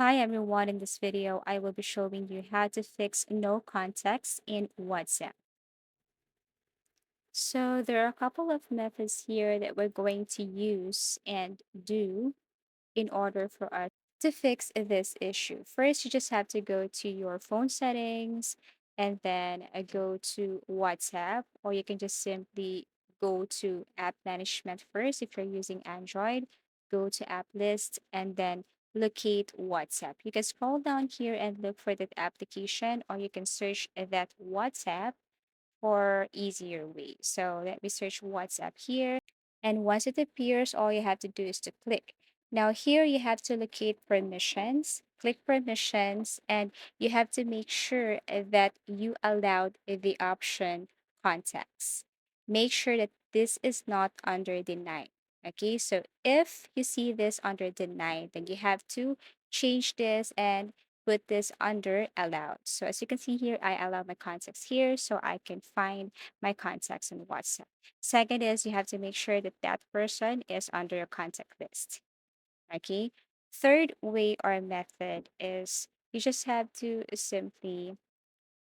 Hi everyone, in this video, I will be showing you how to fix no context in WhatsApp. So there are a couple of methods here that we're going to use and do in order for us to fix this issue. First, you just have to go to your phone settings and then go to WhatsApp, or you can just simply go to app management first. If you're using Android, go to app list and then locate WhatsApp. You can scroll down here and look for that application, or you can search that WhatsApp for easier way. So let me search WhatsApp here. And once it appears, all you have to do is to click. Now here you have to locate permissions, click permissions, and you have to make sure that you allowed the option contacts. Make sure that this is not under denied. Okay, so if you see this under denied, then you have to change this and put this under allowed. So as you can see here, I allow my contacts here so I can find my contacts in WhatsApp. Second is you have to make sure that that person is under your contact list. Okay. Third way or method is you just have to simply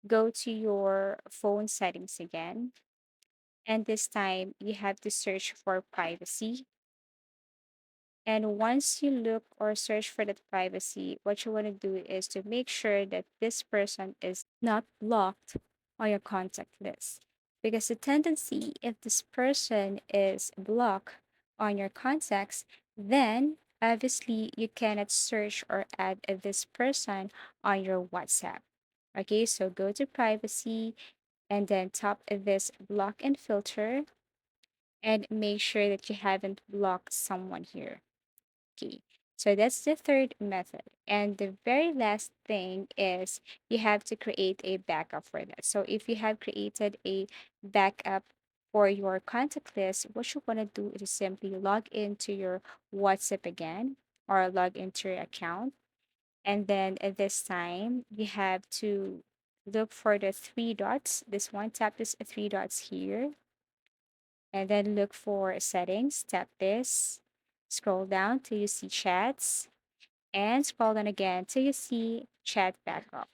go to your phone settings again. And this time you have to search for privacy. And once you look or search for that privacy, what you want to do is to make sure that this person is not blocked on your contact list. Because the tendency, if this person is blocked on your contacts, then obviously you cannot search or add this person on your WhatsApp. Okay, so go to privacy and then tap this block and filter and make sure that you haven't blocked someone here. Okay, so that's the third method. And the very last thing is you have to create a backup for that. So if you have created a backup for your contact list, what you want to do is simply log into your WhatsApp again or log into your account. And then at this time, you have to look for the three dots. This one, tap this three dots here and then look for settings, tap this, scroll down till you see chats, and scroll down again till you see chat backup.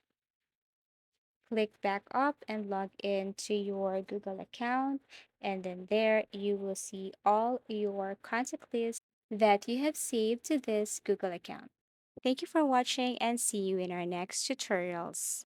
Click back up and log in to your Google account, and then there you will see all your contact lists that you have saved to this Google account. Thank you for watching and see you in our next tutorials.